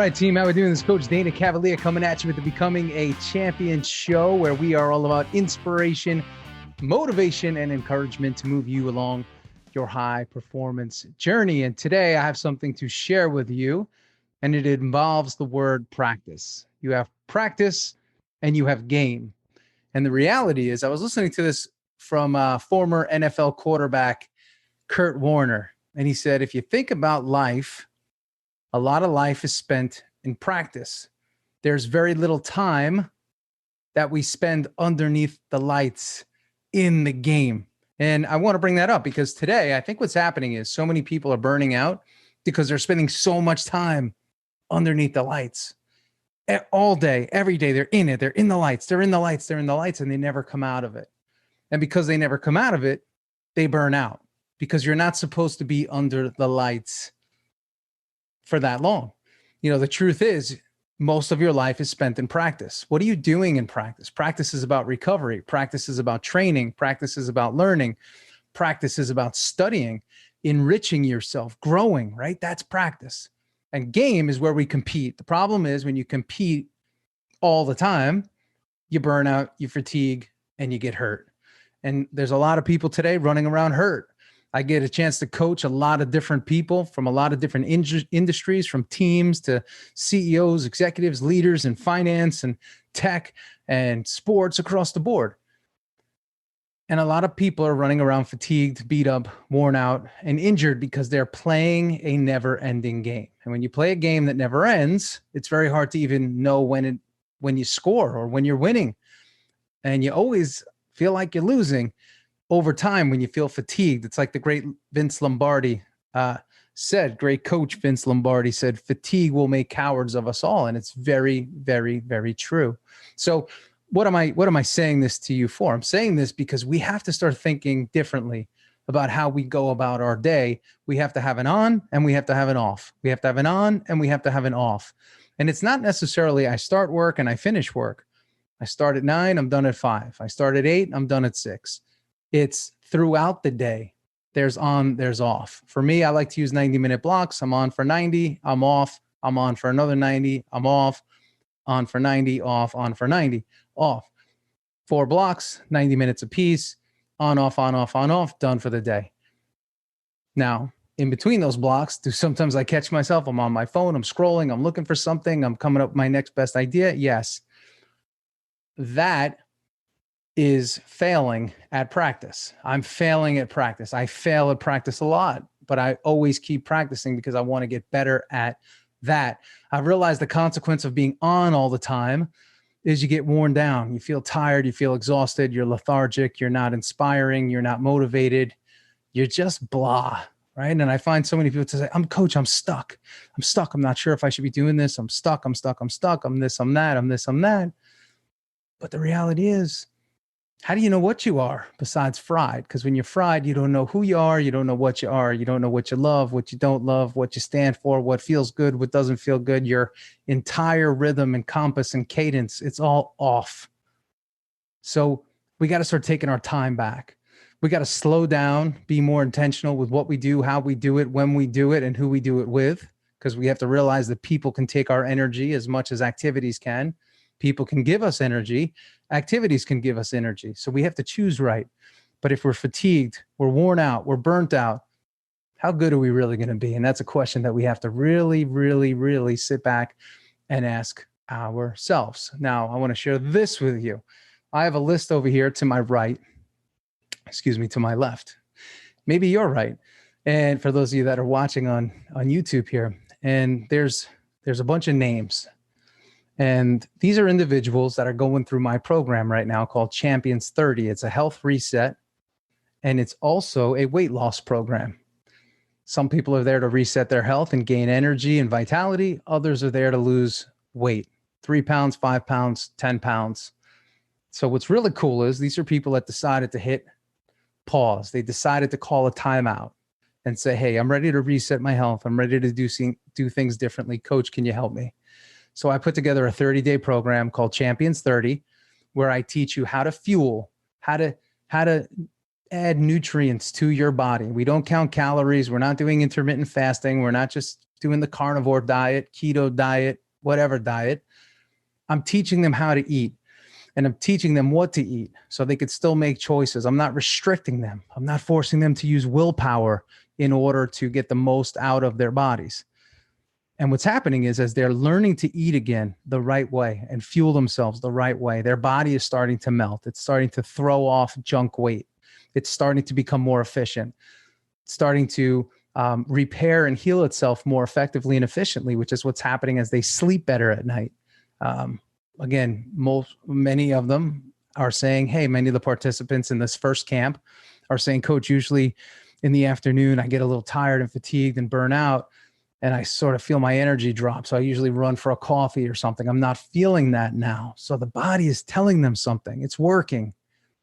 right, team. How we doing? This is Coach Dana Cavalea coming at you with the Becoming a Champion show, where we are all about inspiration, motivation, and encouragement to move you along your high performance journey. And today I have something to share with you, and it involves the word practice. You have practice and you have game. And the reality is, I was listening to this from former NFL quarterback Kurt Warner, and he said, if you think about life, a lot of life is spent in practice. There's very little time that we spend underneath the lights in the game. And I want to bring that up because today, I think what's happening is so many people are burning out because they're spending so much time underneath the lights all day, every day. They're in it. They're in the lights. They're in the lights. They're in the lights, and they never come out of it. And because they never come out of it, they burn out because you're not supposed to be under the lights for that long. You know, the truth is most of your life is spent in practice. What are you doing in practice? Practice is about recovery. Practice is about training. Practice is about learning. Practice is about studying, enriching yourself, growing, right? That's practice. And game is where we compete. The problem is when you compete all the time, you burn out, you fatigue, and you get hurt. And there's a lot of people today running around hurt. I get a chance to coach a lot of different people from a lot of different industries, from teams to CEOs, executives, leaders in finance and tech and sports across the board. And a lot of people are running around fatigued, beat up, worn out, and injured because they're playing a never-ending game. And when you play a game that never ends, it's very hard to even know when you score or when you're winning. And you always feel like you're losing. Over time, when you feel fatigued, it's like the great Vince Lombardi said, great coach Vince Lombardi said, fatigue will make cowards of us all. And it's very, very, very true. So what am I saying this to you for? I'm saying this because we have to start thinking differently about how we go about our day. We have to have an on and we have to have an off. We have to have an on and we have to have an off. And it's not necessarily I start work and I finish work. I start at 9, I'm done at 5. I start at 8, I'm done at 6. It's throughout the day. There's on, there's off. For me, I like to use 90-minute blocks. I'm on for 90, I'm off. I'm on for another 90, I'm off. On for 90, off, on for 90, off. 4 blocks, 90 minutes apiece, on, off, on, off, on, off, done for the day. Now, in between those blocks, sometimes I catch myself, I'm on my phone, I'm scrolling, I'm looking for something, I'm coming up with my next best idea. Yes, that is failing at practice. I'm failing at practice. I fail at practice a lot, but I always keep practicing because I want to get better at that. I've realized the consequence of being on all the time is you get worn down. You feel tired. You feel exhausted. You're lethargic. You're not inspiring. You're not motivated. You're just blah, right? And I find so many people to say, I'm stuck. I'm stuck. I'm not sure if I should be doing this. I'm stuck. I'm this, I'm that. I'm this, I'm that. But the reality is, how do you know what you are besides fried? Because when you're fried, you don't know who you are. You don't know what you are. You don't know what you love, what you don't love, what you stand for, what feels good, what doesn't feel good. Your entire rhythm and compass and cadence, it's all off. So we got to start taking our time back. We got to slow down, be more intentional with what we do, how we do it, when we do it, and who we do it with. Because we have to realize that people can take our energy as much as activities can. People can give us energy. Activities can give us energy. So we have to choose right. But if we're fatigued, we're worn out, we're burnt out, how good are we really going to be? And that's a question that we have to really, really, really sit back and ask ourselves. Now, I want to share this with you. I have a list over here to my right, to my left. Maybe you're right. And for those of you that are watching on YouTube here, and there's a bunch of names. And these are individuals that are going through my program right now called Champions 30. It's a health reset, and it's also a weight loss program. Some people are there to reset their health and gain energy and vitality. Others are there to lose weight, 3 pounds, 5 pounds, 10 pounds. So what's really cool is these are people that decided to hit pause. They decided to call a timeout and say, hey, I'm ready to reset my health. I'm ready to do things differently. Coach, can you help me? So I put together a 30-day program called Champions 30, where I teach you how to fuel, how to add nutrients to your body. We don't count calories. We're not doing intermittent fasting. We're not just doing the carnivore diet, keto diet, whatever diet. I'm teaching them how to eat, and I'm teaching them what to eat so they could still make choices. I'm not restricting them. I'm not forcing them to use willpower in order to get the most out of their bodies. And what's happening is, as they're learning to eat again the right way and fuel themselves the right way, their body is starting to melt. It's starting to throw off junk weight. It's starting to become more efficient. It's starting to repair and heal itself more effectively and efficiently, which is what's happening as they sleep better at night. Again, many of them are saying, hey, many of the participants in this first camp are saying, Coach, usually in the afternoon, I get a little tired and fatigued and burn out, and I sort of feel my energy drop. So I usually run for a coffee or something. I'm not feeling that now. So the body is telling them something. It's working.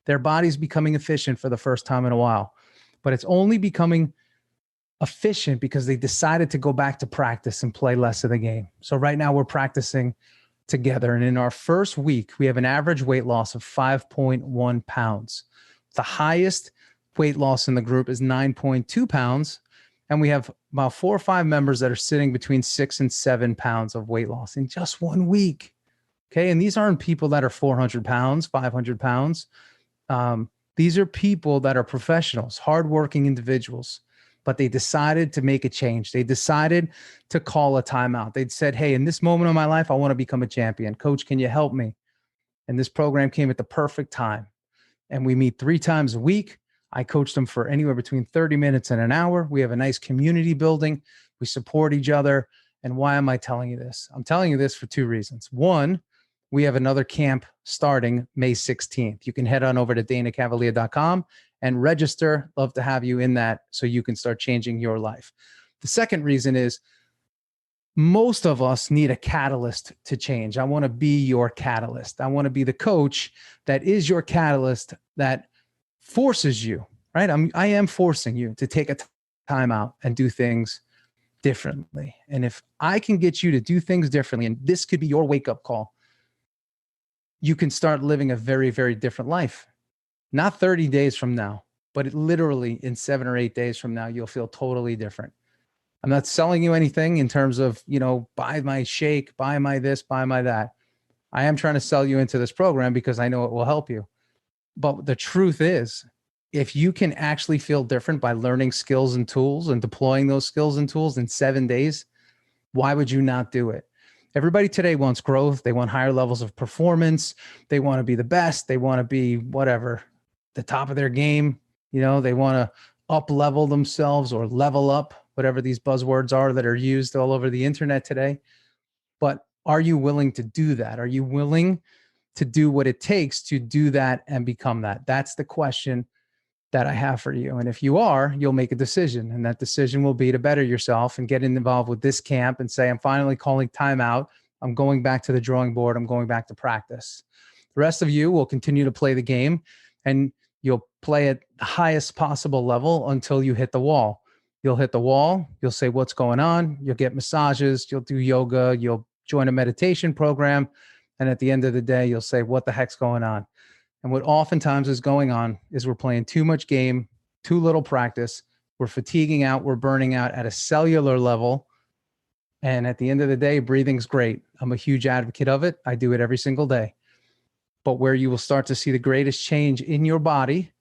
Their body's becoming efficient for the first time in a while, but it's only becoming efficient because they decided to go back to practice and play less of the game. So right now we're practicing together. And in our first week, we have an average weight loss of 5.1 pounds. The highest weight loss in the group is 9.2 pounds. And we have about 4 or 5 members that are sitting between 6 and 7 pounds of weight loss in just 1 week. Okay. And these aren't people that are 400 pounds, 500 pounds. These are people that are professionals, hardworking individuals, but they decided to make a change. They decided to call a timeout. They'd said, hey, in this moment of my life, I want to become a champion. Coach, can you help me? And this program came at the perfect time. And we meet 3 times a week. I coach them for anywhere between 30 minutes and an hour. We have a nice community building. We support each other. And why am I telling you this? I'm telling you this for 2 reasons. One, we have another camp starting May 16th. You can head on over to danacavalea.com and register. Love to have you in that so you can start changing your life. The second reason is most of us need a catalyst to change. I want to be your catalyst. I want to be the coach that is your catalyst, that forces you, right? I am forcing you to take a time out and do things differently. And if I can get you to do things differently, and this could be your wake-up call, you can start living a very, very different life. Not 30 days from now, but literally in 7 or 8 days from now, you'll feel totally different. I'm not selling you anything in terms of, buy my shake, buy my this, buy my that. I am trying to sell you into this program because I know it will help you. But the truth is, if you can actually feel different by learning skills and tools and deploying those skills and tools in 7 days, why would you not do it? Everybody today wants growth. They want higher levels of performance. They want to be the best. They want to be whatever, the top of their game. They want to up level themselves or level up, whatever these buzzwords are that are used all over the internet today. But are you willing to do that? Are you willing to do what it takes to do that and become that? That's the question that I have for you. And if you are, you'll make a decision. And that decision will be to better yourself and get involved with this camp and say, I'm finally calling time out. I'm going back to the drawing board. I'm going back to practice. The rest of you will continue to play the game, and you'll play at the highest possible level until you hit the wall. You'll hit the wall. You'll say, what's going on? You'll get massages. You'll do yoga. You'll join a meditation program. And at the end of the day, you'll say, what the heck's going on? And what oftentimes is going on is we're playing too much game, too little practice. We're fatiguing out. We're burning out at a cellular level. And at the end of the day, breathing's great. I'm a huge advocate of it. I do it every single day. But where you will start to see the greatest change in your body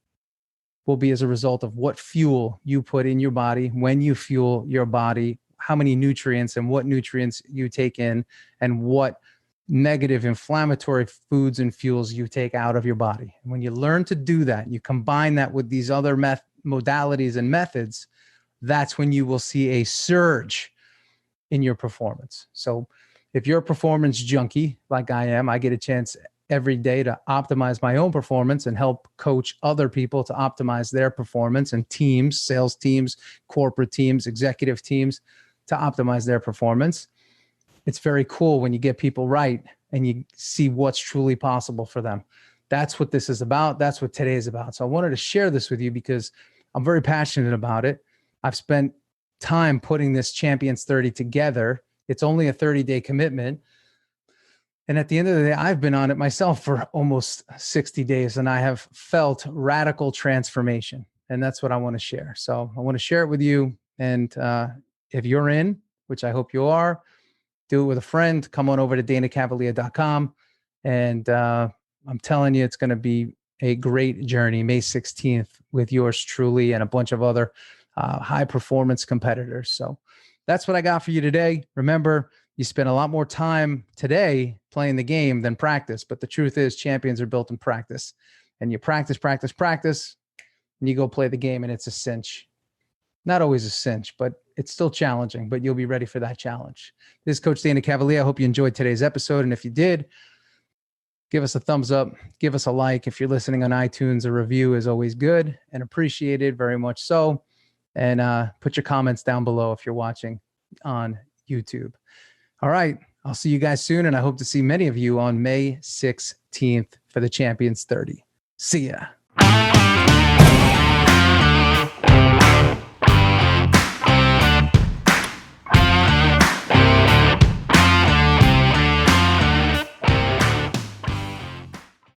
will be as a result of what fuel you put in your body, when you fuel your body, how many nutrients and what nutrients you take in, and what negative inflammatory foods and fuels you take out of your body. And when you learn to do that, you combine that with these other modalities and methods, that's when you will see a surge in your performance. So if you're a performance junkie like I am, I get a chance every day to optimize my own performance and help coach other people to optimize their performance, and teams, sales teams, corporate teams, executive teams to optimize their performance. It's very cool when you get people right and you see what's truly possible for them. That's what this is about. That's what today is about. So I wanted to share this with you because I'm very passionate about it. I've spent time putting this Champions 30 together. It's only a 30-day commitment. And at the end of the day, I've been on it myself for almost 60 days, and I have felt radical transformation. And that's what I want to share. So I want to share it with you. And if you're in, which I hope you are. Do it with a friend. Come on over to danacavalia.com. And I'm telling you, it's going to be a great journey, May 16th, with yours truly and a bunch of other high performance competitors. So that's what I got for you today. Remember, you spend a lot more time today playing the game than practice. But the truth is, champions are built in practice. And you practice, and you go play the game, and it's a cinch. Not always a cinch, but it's still challenging, but you'll be ready for that challenge. This is Coach Dana Cavalea. I hope you enjoyed today's episode. And if you did, give us a thumbs up, give us a like. If you're listening on iTunes, a review is always good and appreciated, very much so. And put your comments down below if you're watching on YouTube. All right. I'll see you guys soon. And I hope to see many of you on May 16th for the Champions 30. See ya.